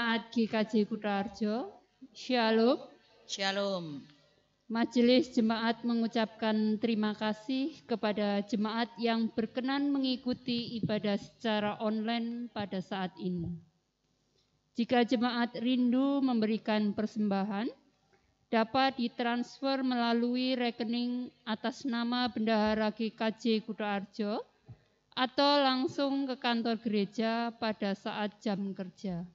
Jemaat GKJ Kutoarjo, Shalom. Shalom. Majelis Jemaat mengucapkan terima kasih kepada jemaat yang berkenan mengikuti ibadah secara online pada saat ini. Jika jemaat rindu memberikan persembahan, dapat ditransfer melalui rekening atas nama Bendahara GKJ Kutoarjo atau langsung ke kantor gereja pada saat jam kerja.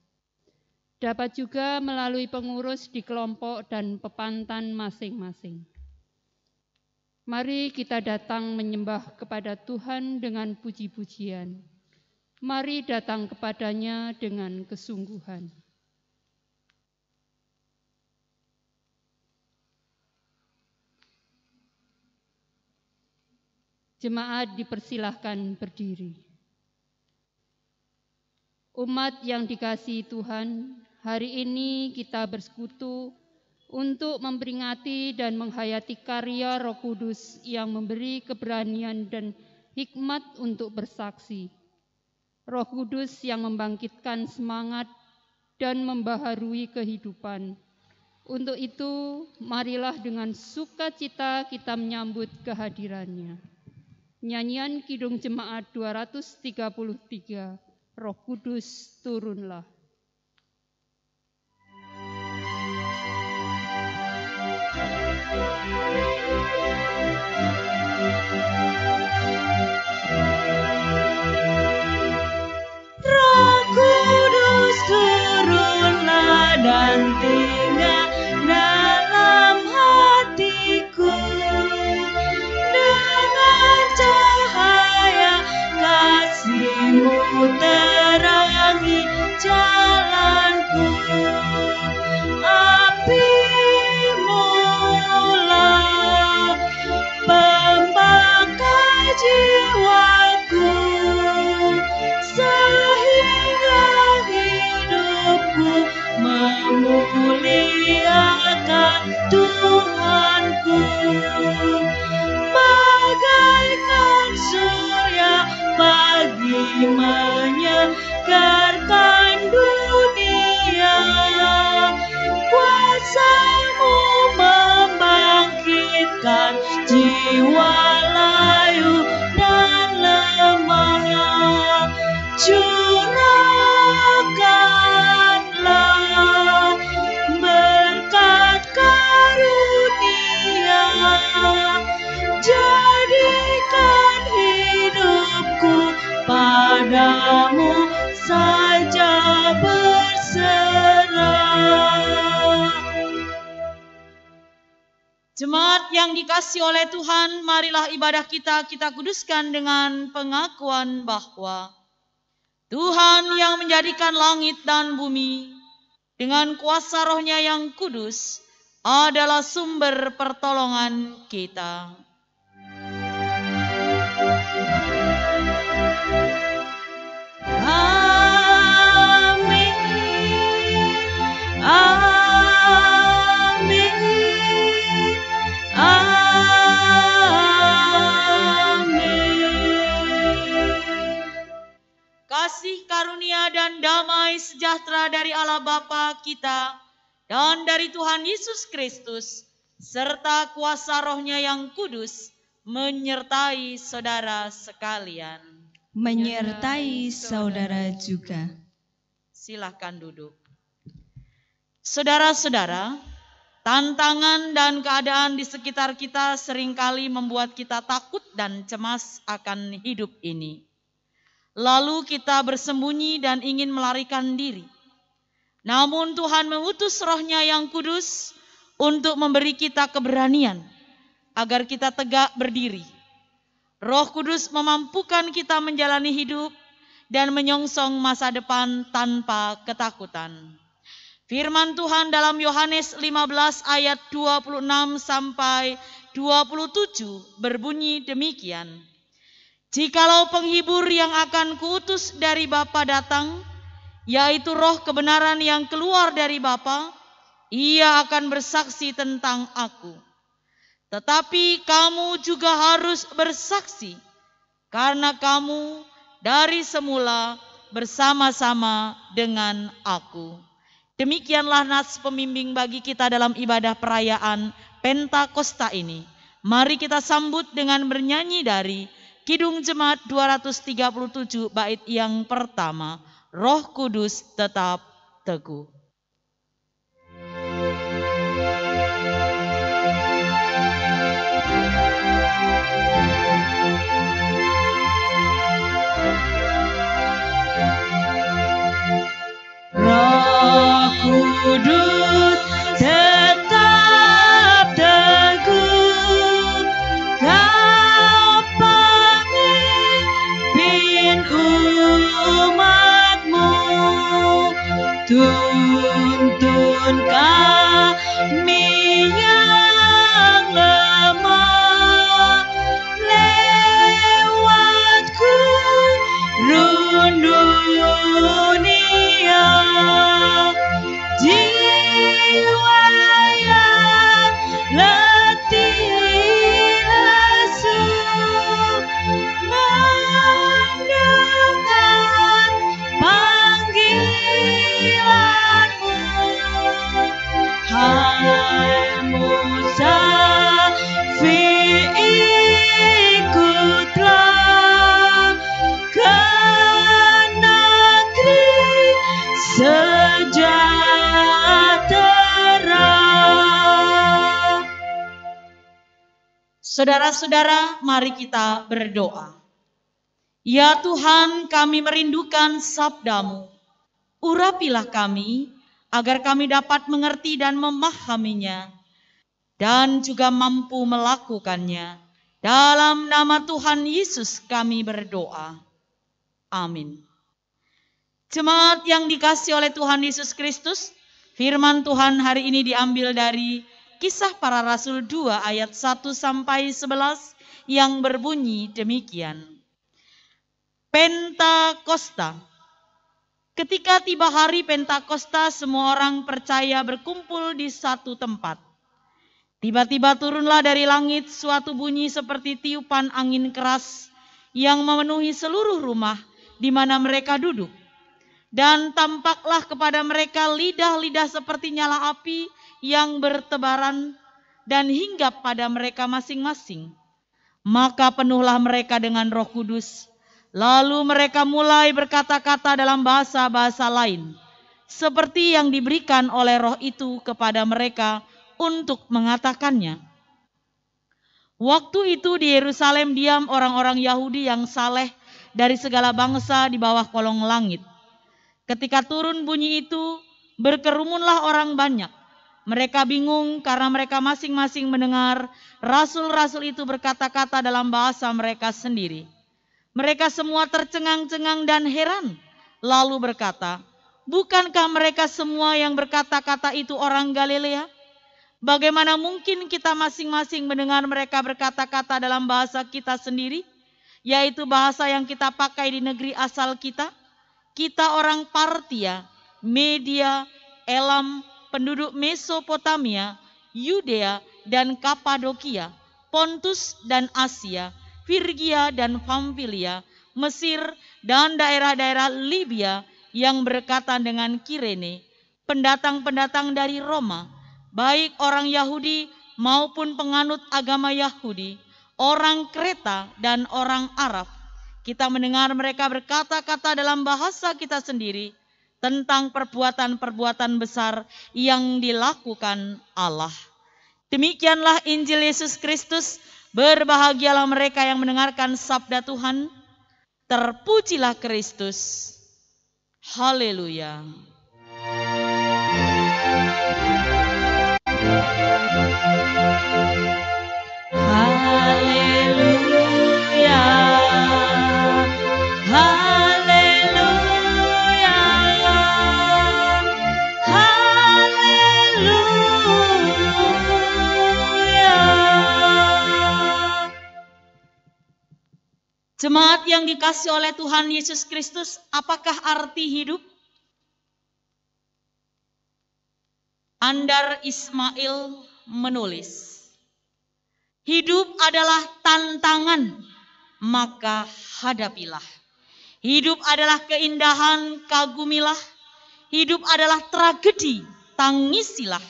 Dapat juga melalui pengurus di kelompok dan pepantan masing-masing. Mari kita datang menyembah kepada Tuhan dengan puji-pujian. Mari datang kepadanya dengan kesungguhan. Jemaat dipersilahkan berdiri. Umat yang dikasihi Tuhan, hari ini kita bersekutu untuk memperingati dan menghayati karya Roh Kudus yang memberi keberanian dan hikmat untuk bersaksi. Roh Kudus yang membangkitkan semangat dan membaharui kehidupan. Untuk itu, marilah dengan sukacita kita menyambut kehadirannya. Nyanyian Kidung Jemaat 233, Roh Kudus turunlah. Roh Kudus turunlah dan tinggal dalam hatiku. Dengan cahaya kasih-Mu terangi jalanku. Api-Mu lah pembakar jiwaku, sehingga hidupku memuliakan Tuhanku. Bagaikan surya pagi menyegarkan dunia, kuasa-Mu membangkitkan jiwa layu dan lemah. Curahkanlah berkat karunia, jadikan hidupku padamu saja berserah. Jemaat yang dikasihi oleh Tuhan, marilah ibadah kita kuduskan dengan pengakuan bahwa Tuhan yang menjadikan langit dan bumi dengan kuasa Roh-Nya yang kudus adalah sumber pertolongan kita. Amin. Amin. Kasih karunia dan damai sejahtera dari Allah Bapa kita dan dari Tuhan Yesus Kristus serta kuasa Roh-Nya yang kudus menyertai saudara sekalian. Menyertai saudara juga. Silakan duduk. Saudara-saudara, tantangan dan keadaan di sekitar kita seringkali membuat kita takut dan cemas akan hidup ini. Lalu kita bersembunyi dan ingin melarikan diri. Namun Tuhan mengutus Roh-Nya yang kudus untuk memberi kita keberanian agar kita tegak berdiri. Roh Kudus memampukan kita menjalani hidup dan menyongsong masa depan tanpa ketakutan. Firman Tuhan dalam Yohanes 15 ayat 26 sampai 27 berbunyi demikian. Jikalau penghibur yang akan kuutus dari Bapa datang, yaitu Roh kebenaran yang keluar dari Bapa, Ia akan bersaksi tentang aku. Tetapi kamu juga harus bersaksi, karena kamu dari semula bersama-sama dengan aku. Demikianlah nas pembimbing bagi kita dalam ibadah perayaan Pentakosta ini. Mari kita sambut dengan bernyanyi dari Kidung Jemaat 237 bait yang pertama, Roh Kudus tetap teguh. Roh Kudus tetap teguh, Kau pemimpin umat-Mu, tuntun kami yang lemah lewat gurun dunia. Jiwa yang letih lesu mendengar panggilan-Mu, hai musafir ikutlah ke negeri sejahtera. Saudara-saudara, mari kita berdoa. Ya Tuhan, kami merindukan sabda-Mu. Urapilah kami, agar kami dapat mengerti dan memahaminya, dan juga mampu melakukannya. Dalam nama Tuhan Yesus kami berdoa. Amin. Jemaat yang dikasihi oleh Tuhan Yesus Kristus, firman Tuhan hari ini diambil dari Kisah Para Rasul 2 ayat 1-11 yang berbunyi demikian. Pentakosta. Ketika tiba hari Pentakosta, semua orang percaya berkumpul di satu tempat. Tiba-tiba turunlah dari langit suatu bunyi seperti tiupan angin keras yang memenuhi seluruh rumah di mana mereka duduk. Dan tampaklah kepada mereka lidah-lidah seperti nyala api yang bertebaran dan hinggap pada mereka masing-masing. Maka penuhlah mereka dengan Roh Kudus. Lalu mereka mulai berkata-kata dalam bahasa-bahasa lain, seperti yang diberikan oleh Roh itu kepada mereka untuk mengatakannya. Waktu itu di Yerusalem diam orang-orang Yahudi yang saleh dari segala bangsa di bawah kolong langit. Ketika turun bunyi itu, berkerumunlah orang banyak. Mereka bingung karena mereka masing-masing mendengar rasul-rasul itu berkata-kata dalam bahasa mereka sendiri. Mereka semua tercengang-cengang dan heran, lalu berkata, bukankah mereka semua yang berkata-kata itu orang Galilea? Bagaimana mungkin kita masing-masing mendengar mereka berkata-kata dalam bahasa kita sendiri, yaitu bahasa yang kita pakai di negeri asal kita? Kita orang Partia, Media, Elam, penduduk Mesopotamia, Yudea dan Kapadokia, Pontus dan Asia, Firgia dan Pamfilia, Mesir dan daerah-daerah Libya yang berdekatan dengan Kirene, pendatang-pendatang dari Roma, baik orang Yahudi maupun penganut agama Yahudi, orang Kreta dan orang Arab. Kita mendengar mereka berkata-kata dalam bahasa kita sendiri tentang perbuatan-perbuatan besar yang dilakukan Allah. Demikianlah Injil Yesus Kristus. Berbahagialah mereka yang mendengarkan sabda Tuhan. Terpujilah Kristus. Haleluya. Haleluya. Haleluya. Haleluya. Jemaat yang dikasihi oleh Tuhan Yesus Kristus, apakah arti hidup? Andar Ismail menulis, hidup adalah tantangan, maka hadapilah. Hidup adalah keindahan, kagumilah. hidup adalah tragedi, tangisilah.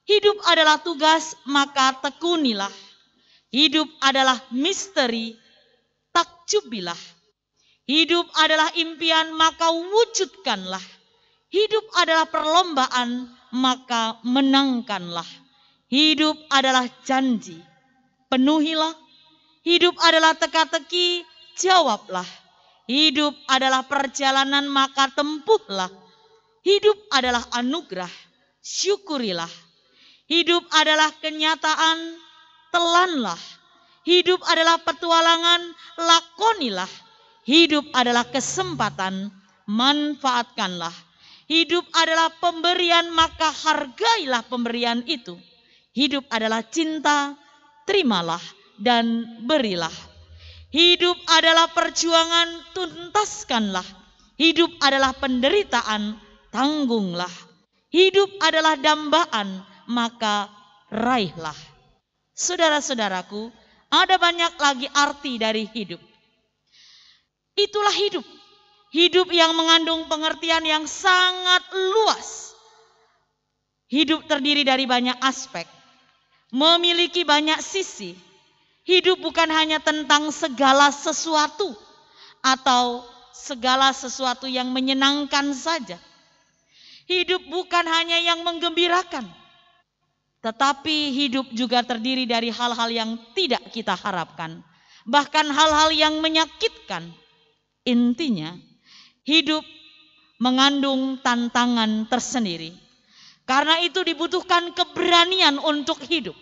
Hidup adalah tugas, maka tekunilah. Hidup adalah misteri, takjubilah. Hidup adalah impian, maka wujudkanlah. Hidup adalah perlombaan, maka menangkanlah. Hidup adalah janji, penuhilah. Hidup adalah teka-teki, jawablah. Hidup adalah perjalanan, maka tempuhlah. Hidup adalah anugerah, syukurilah. Hidup adalah kenyataan, telanlah. Hidup adalah petualangan, lakonilah. Hidup adalah kesempatan, manfaatkanlah. Hidup adalah pemberian, maka hargailah pemberian itu. Hidup adalah cinta, terimalah dan berilah. Hidup adalah perjuangan, tuntaskanlah. Hidup adalah penderitaan, tanggunglah. Hidup adalah dambaan, maka raihlah. Saudara-saudaraku, ada banyak lagi arti dari hidup. Itulah hidup. Hidup yang mengandung pengertian yang sangat luas. Hidup terdiri dari banyak aspek, memiliki banyak sisi. Hidup bukan hanya tentang segala sesuatu atau segala sesuatu yang menyenangkan saja. Hidup bukan hanya yang menggembirakan, tetapi hidup juga terdiri dari hal-hal yang tidak kita harapkan, bahkan hal-hal yang menyakitkan. Intinya, hidup mengandung tantangan tersendiri. Karena itu dibutuhkan keberanian untuk hidup.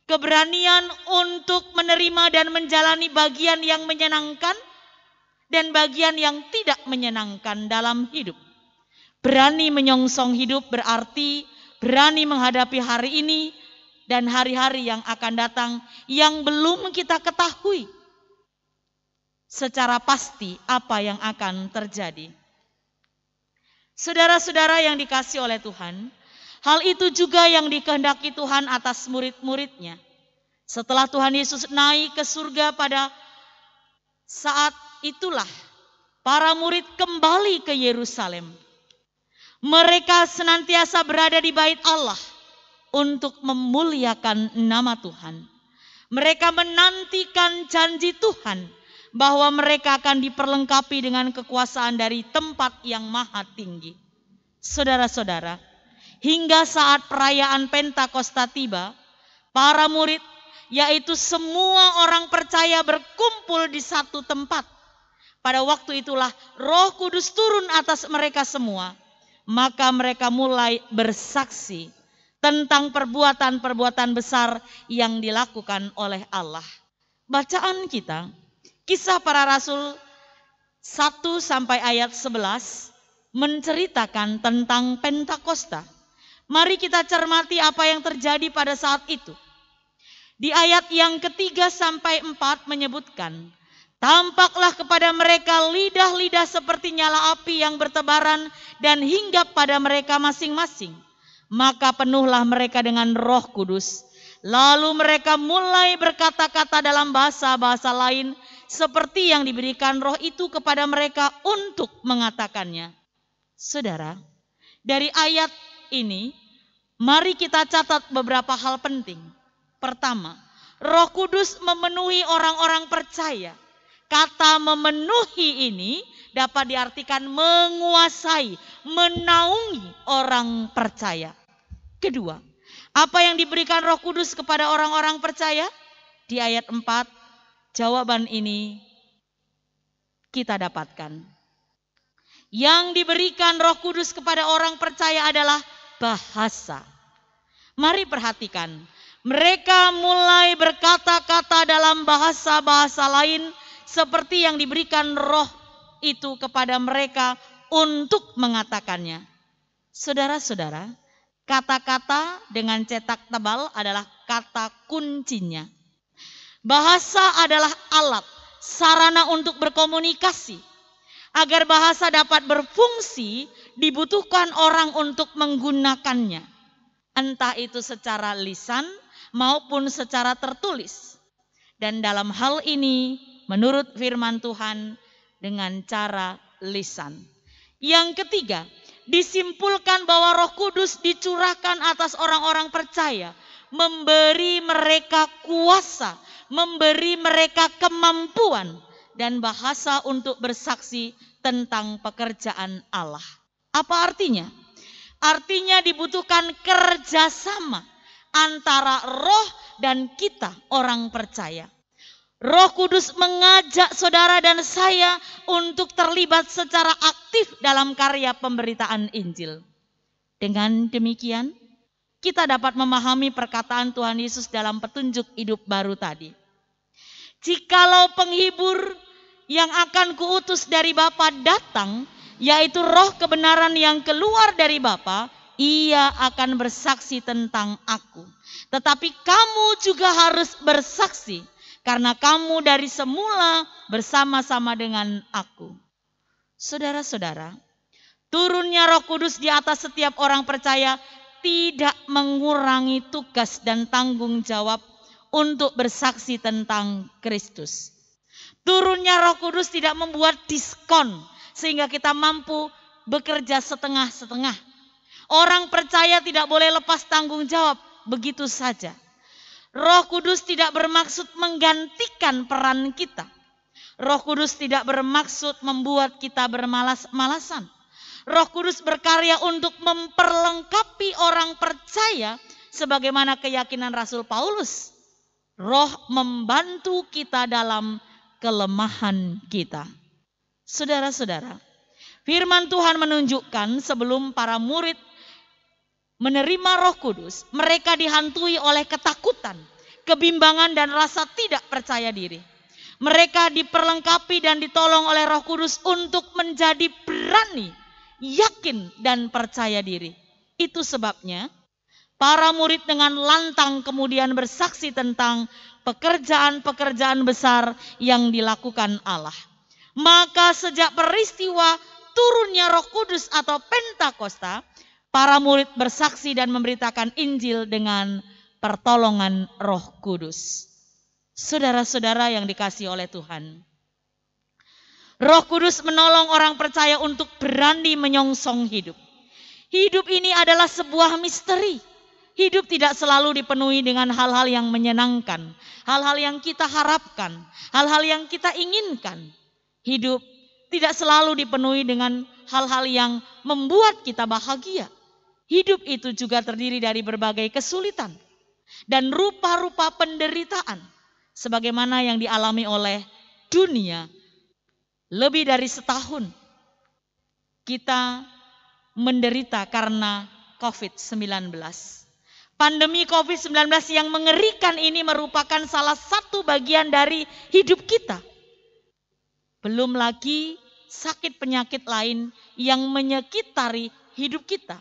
Keberanian untuk menerima dan menjalani bagian yang menyenangkan dan bagian yang tidak menyenangkan dalam hidup. Berani menyongsong hidup berarti berani menghadapi hari ini dan hari-hari yang akan datang yang belum kita ketahui secara pasti apa yang akan terjadi. Saudara-saudara yang dikasihi oleh Tuhan, hal itu juga yang dikehendaki Tuhan atas murid-muridnya. Setelah Tuhan Yesus naik ke surga pada saat itulah para murid kembali ke Yerusalem. Mereka senantiasa berada di bait Allah untuk memuliakan nama Tuhan. Mereka menantikan janji Tuhan bahwa mereka akan diperlengkapi dengan kekuasaan dari tempat yang maha tinggi. Saudara-saudara, hingga saat perayaan Pentakosta tiba, para murid, yaitu semua orang percaya berkumpul di satu tempat. Pada waktu itulah Roh Kudus turun atas mereka semua. Maka mereka mulai bersaksi tentang perbuatan-perbuatan besar yang dilakukan oleh Allah. Bacaan kita, Kisah Para Rasul 1 sampai ayat 11 menceritakan tentang Pentakosta. Mari kita cermati apa yang terjadi pada saat itu. Di ayat yang ketiga sampai 4 menyebutkan, tampaklah kepada mereka lidah-lidah seperti nyala api yang bertebaran dan hinggap pada mereka masing-masing. Maka penuhlah mereka dengan Roh Kudus. Lalu mereka mulai berkata-kata dalam bahasa-bahasa lain seperti yang diberikan Roh itu kepada mereka untuk mengatakannya. Saudara, dari ayat ini mari kita catat beberapa hal penting. Pertama, Roh Kudus memenuhi orang-orang percaya. Kata memenuhi ini dapat diartikan menguasai, menaungi orang percaya. Kedua, apa yang diberikan Roh Kudus kepada orang-orang percaya? Di ayat 4, jawaban ini kita dapatkan. Yang diberikan Roh Kudus kepada orang percaya adalah bahasa. Mari perhatikan, mereka mulai berkata-kata dalam bahasa-bahasa lain seperti yang diberikan Roh itu kepada mereka untuk mengatakannya. Saudara-saudara, kata-kata dengan cetak tebal adalah kata kuncinya. Bahasa adalah alat, sarana untuk berkomunikasi. Agar bahasa dapat berfungsi, dibutuhkan orang untuk menggunakannya. Entah itu secara lisan maupun secara tertulis. Dan dalam hal ini, menurut firman Tuhan, dengan cara lisan. Yang ketiga, disimpulkan bahwa Roh Kudus dicurahkan atas orang-orang percaya, memberi mereka kuasa, memberi mereka kemampuan dan bahasa untuk bersaksi tentang pekerjaan Allah. Apa artinya? Artinya dibutuhkan kerjasama antara roh dan kita orang percaya. Roh Kudus mengajak saudara dan saya untuk terlibat secara aktif dalam karya pemberitaan Injil. Dengan demikian, kita dapat memahami perkataan Tuhan Yesus dalam petunjuk hidup baru tadi. Jikalau penghibur yang akan kuutus dari Bapa datang, yaitu roh kebenaran yang keluar dari Bapa, ia akan bersaksi tentang aku. Tetapi kamu juga harus bersaksi, karena kamu dari semula bersama-sama dengan aku. Saudara-saudara, turunnya Roh Kudus di atas setiap orang percaya tidak mengurangi tugas dan tanggung jawab untuk bersaksi tentang Kristus. Turunnya Roh Kudus tidak membuat diskon sehingga kita mampu bekerja setengah-setengah. Orang percaya tidak boleh lepas tanggung jawab begitu saja. Roh Kudus tidak bermaksud menggantikan peran kita. Roh Kudus tidak bermaksud membuat kita bermalas-malasan. Roh Kudus berkarya untuk memperlengkapi orang percaya sebagaimana keyakinan Rasul Paulus. Roh membantu kita dalam kelemahan kita. Saudara-saudara, firman Tuhan menunjukkan sebelum para murid menerima Roh Kudus, mereka dihantui oleh ketakutan, kebimbangan dan rasa tidak percaya diri. Mereka diperlengkapi dan ditolong oleh Roh Kudus untuk menjadi berani, yakin dan percaya diri. Itu sebabnya para murid dengan lantang kemudian bersaksi tentang pekerjaan-pekerjaan besar yang dilakukan Allah. Maka sejak peristiwa turunnya Roh Kudus atau Pentakosta, para murid bersaksi dan memberitakan Injil dengan pertolongan Roh Kudus. Saudara-saudara yang dikasihi oleh Tuhan, Roh Kudus menolong orang percaya untuk berani menyongsong hidup. Hidup ini adalah sebuah misteri. Hidup tidak selalu dipenuhi dengan hal-hal yang menyenangkan, hal-hal yang kita harapkan, hal-hal yang kita inginkan. Hidup tidak selalu dipenuhi dengan hal-hal yang membuat kita bahagia. Hidup itu juga terdiri dari berbagai kesulitan dan rupa-rupa penderitaan sebagaimana yang dialami oleh dunia. Lebih dari setahun kita menderita karena COVID-19. Pandemi COVID-19 yang mengerikan ini merupakan salah satu bagian dari hidup kita. Belum lagi sakit penyakit lain yang menyekitari hidup kita.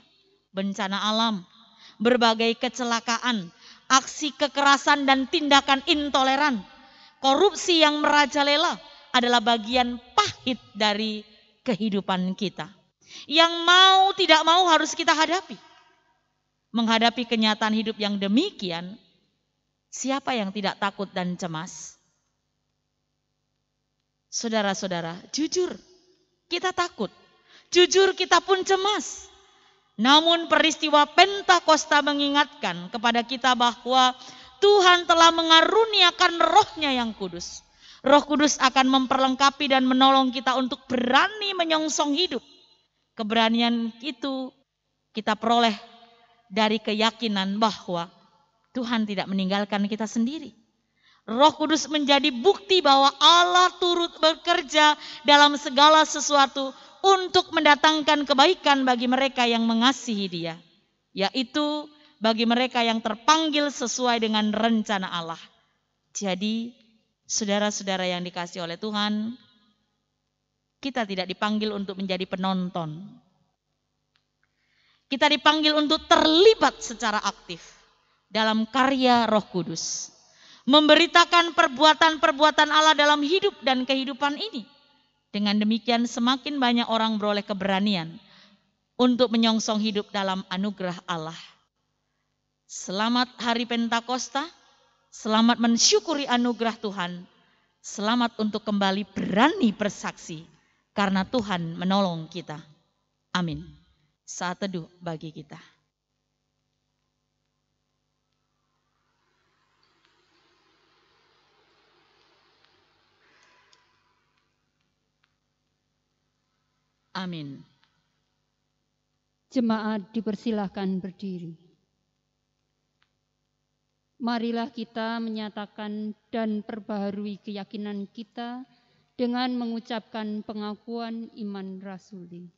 Bencana alam, berbagai kecelakaan, aksi kekerasan dan tindakan intoleran, korupsi yang merajalela adalah bagian pahit dari kehidupan kita. Yang mau tidak mau harus kita hadapi. Menghadapi kenyataan hidup yang demikian, siapa yang tidak takut dan cemas? Saudara-saudara, jujur kita takut. Jujur kita pun cemas. Namun peristiwa Pentakosta mengingatkan kepada kita bahwa Tuhan telah mengaruniakan Roh-Nya yang kudus. Roh Kudus akan memperlengkapi dan menolong kita untuk berani menyongsong hidup. Keberanian itu kita peroleh dari keyakinan bahwa Tuhan tidak meninggalkan kita sendiri. Roh Kudus menjadi bukti bahwa Allah turut bekerja dalam segala sesuatu untuk mendatangkan kebaikan bagi mereka yang mengasihi Dia, yaitu bagi mereka yang terpanggil sesuai dengan rencana Allah. Jadi, saudara-saudara yang dikasihi oleh Tuhan, kita tidak dipanggil untuk menjadi penonton. Kita dipanggil untuk terlibat secara aktif dalam karya Roh Kudus, memberitakan perbuatan-perbuatan Allah dalam hidup dan kehidupan ini. Dengan demikian semakin banyak orang beroleh keberanian untuk menyongsong hidup dalam anugerah Allah. Selamat Hari Pentakosta, selamat mensyukuri anugerah Tuhan, selamat untuk kembali berani bersaksi karena Tuhan menolong kita. Amin. saat teduh bagi kita. Amin. Jemaat dipersilahkan berdiri. Marilah kita menyatakan dan perbaharui keyakinan kita dengan mengucapkan pengakuan iman rasuli.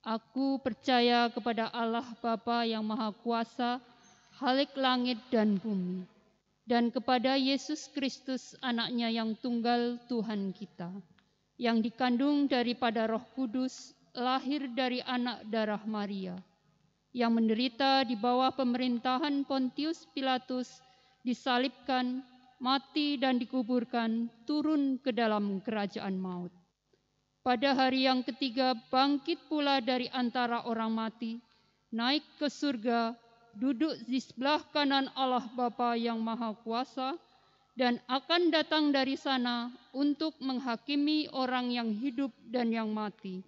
Aku percaya kepada Allah Bapa yang Maha Kuasa, Khalik langit dan bumi, dan kepada Yesus Kristus anaknya yang tunggal Tuhan kita, yang dikandung daripada Roh Kudus, lahir dari anak darah Maria, yang menderita di bawah pemerintahan Pontius Pilatus, disalibkan, mati dan dikuburkan, turun ke dalam kerajaan maut. Pada hari yang ketiga bangkit pula dari antara orang mati, naik ke surga, duduk di sebelah kanan Allah Bapa yang Maha Kuasa, dan akan datang dari sana untuk menghakimi orang yang hidup dan yang mati.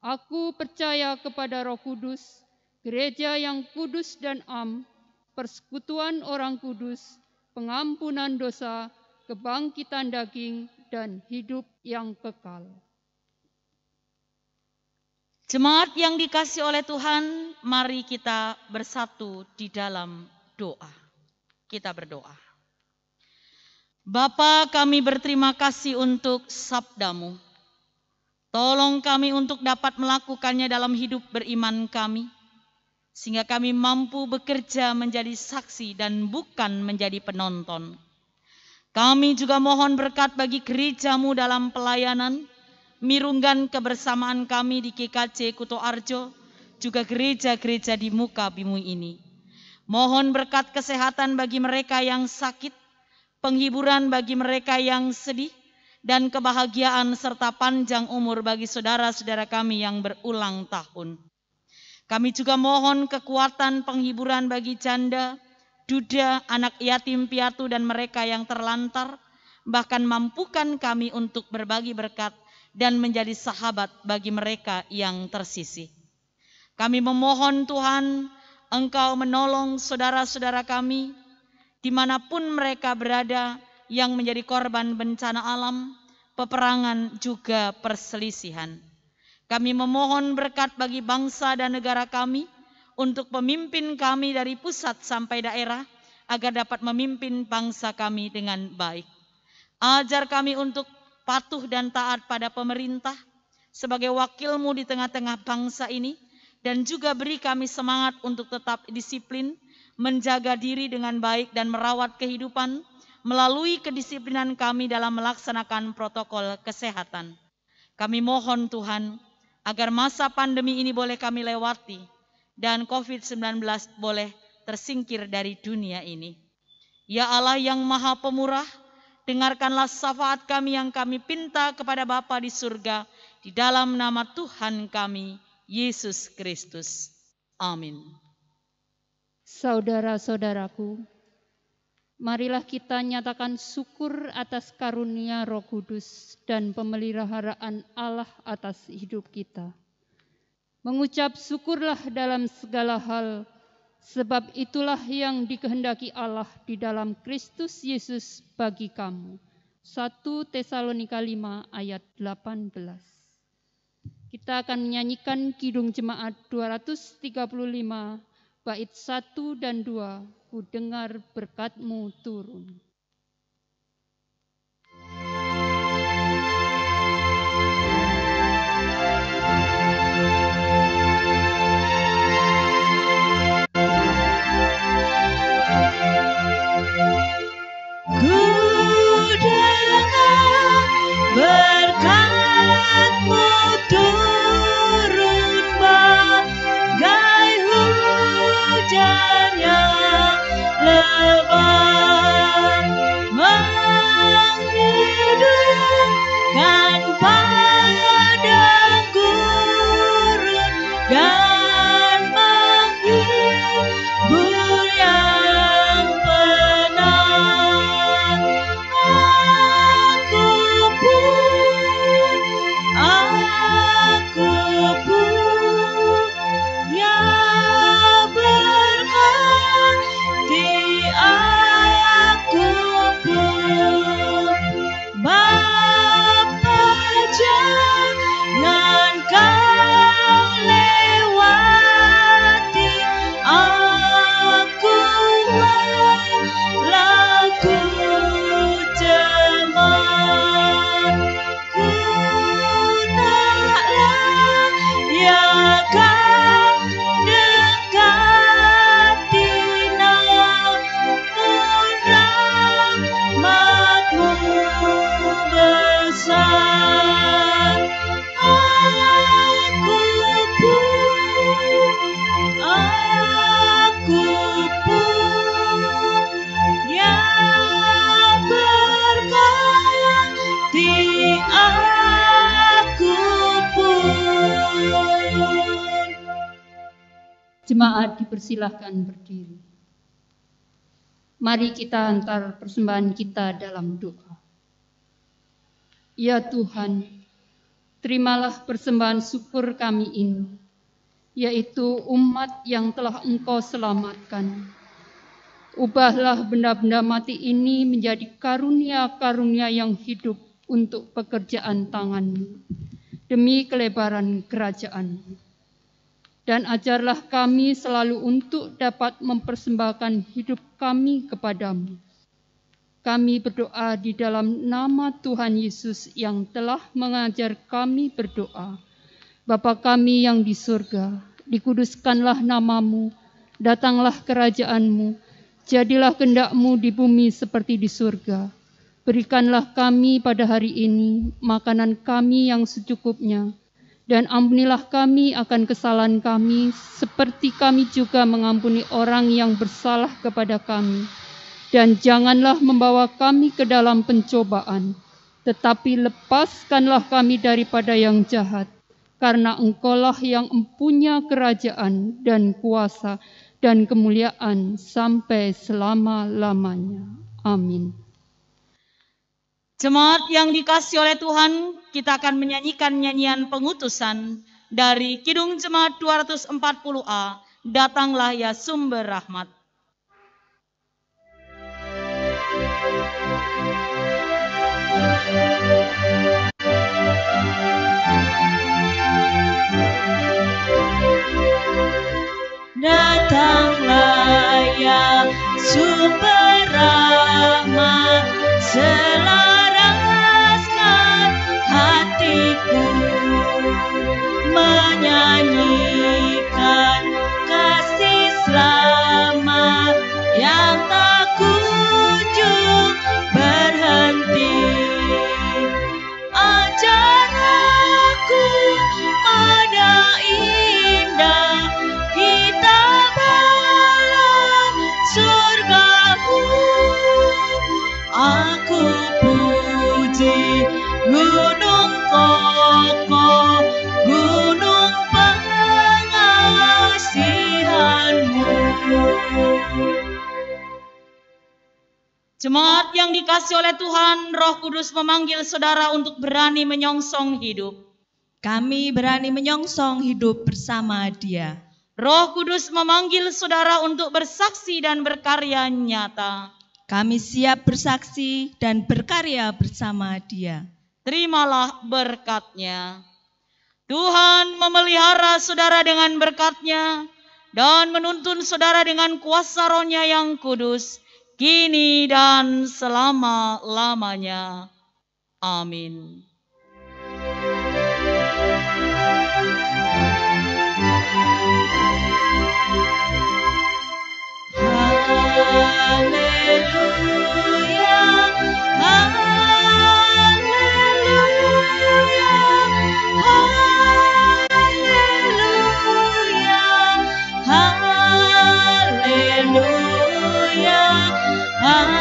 Aku percaya kepada Roh Kudus, gereja yang kudus dan am, persekutuan orang kudus, pengampunan dosa, kebangkitan daging, dan hidup yang kekal. Jemaat yang dikasihi oleh Tuhan, mari kita bersatu di dalam doa. Kita berdoa. Bapa, kami berterima kasih untuk sabda-Mu. Tolong kami untuk dapat melakukannya dalam hidup beriman kami, sehingga kami mampu bekerja menjadi saksi dan bukan menjadi penonton. Kami juga mohon berkat bagi gereja-Mu dalam pelayanan, mirunggan kebersamaan kami di GKJ Kuto Arjo, juga gereja-gereja di muka bumi ini. Mohon berkat kesehatan bagi mereka yang sakit, penghiburan bagi mereka yang sedih, dan kebahagiaan serta panjang umur bagi saudara-saudara kami yang berulang tahun. Kami juga mohon kekuatan penghiburan bagi janda, duda, anak yatim piatu dan mereka yang terlantar, bahkan mampukan kami untuk berbagi berkat dan menjadi sahabat bagi mereka yang tersisih. Kami memohon Tuhan, Engkau menolong saudara-saudara kami, dimanapun mereka berada, yang menjadi korban bencana alam, peperangan, juga perselisihan. Kami memohon berkat bagi bangsa dan negara kami, untuk pemimpin kami dari pusat sampai daerah, agar dapat memimpin bangsa kami dengan baik. Ajar kami untuk patuh dan taat pada pemerintah, sebagai wakil-Mu di tengah-tengah bangsa ini, dan juga beri kami semangat untuk tetap disiplin, menjaga diri dengan baik dan merawat kehidupan, melalui kedisiplinan kami dalam melaksanakan protokol kesehatan. Kami mohon Tuhan, agar masa pandemi ini boleh kami lewati, dan COVID-19 boleh tersingkir dari dunia ini. Ya Allah yang Maha Pemurah, dengarkanlah syafaat kami yang kami pinta kepada Bapa di surga, di dalam nama Tuhan kami, Yesus Kristus. Amin. Saudara-saudaraku, marilah kita nyatakan syukur atas karunia Roh Kudus dan pemeliharaan Allah atas hidup kita. Mengucap syukurlah dalam segala hal, sebab itulah yang dikehendaki Allah di dalam Kristus Yesus bagi kamu. 1 Tesalonika 5 ayat 18. Kita akan menyanyikan Kidung Jemaat 235, bait 1 dan 2, Ku dengar berkat-Mu turun. Ku dengar berkat-Mu turun bagai hujan yang lebat, Jemaat dipersilahkan berdiri. Mari kita antar persembahan kita dalam doa. Ya Tuhan, terimalah persembahan syukur kami ini, yaitu umat yang telah Engkau selamatkan. Ubahlah benda-benda mati ini menjadi karunia-karunia yang hidup untuk pekerjaan tangan-Mu, demi kelebaran kerajaan-Mu. Dan ajarlah kami selalu untuk dapat mempersembahkan hidup kami kepadamu. Kami berdoa di dalam nama Tuhan Yesus yang telah mengajar kami berdoa. Bapa kami yang di surga, dikuduskanlah namamu, datanglah kerajaan-Mu, jadilah kehendak-Mu di bumi seperti di surga. Berikanlah kami pada hari ini makanan kami yang secukupnya, dan ampunilah kami akan kesalahan kami, seperti kami juga mengampuni orang yang bersalah kepada kami. Dan janganlah membawa kami ke dalam pencobaan, tetapi lepaskanlah kami daripada yang jahat. Karena Engkaulah yang empunya kerajaan dan kuasa dan kemuliaan sampai selama-lamanya. Amin. Jemaat yang dikasihi oleh Tuhan, kita akan menyanyikan nyanyian pengutusan dari Kidung Jemaat 240A, Datanglah ya Sumber Rahmat. Datanglah ya sumber rahmat, selaraskan hatiku menyanyikan kasih selamat yang tak kunjung berhenti. Ajar aku pada indah kitabalan surgamu. Aku puji gunung kokoh, gunung pengasihan-Mu. Jemaat yang dikasihi oleh Tuhan, Roh Kudus memanggil saudara untuk berani menyongsong hidup. Kami berani menyongsong hidup bersama Dia. Roh Kudus memanggil saudara untuk bersaksi dan berkarya nyata. Kami siap bersaksi dan berkarya bersama Dia. Terimalah berkat-Nya. Tuhan memelihara saudara dengan berkat-Nya dan menuntun saudara dengan kuasa Roh-Nya yang kudus, kini dan selama-lamanya. Amin. Haleluya, haleluya, haleluya, haleluya, haleluya.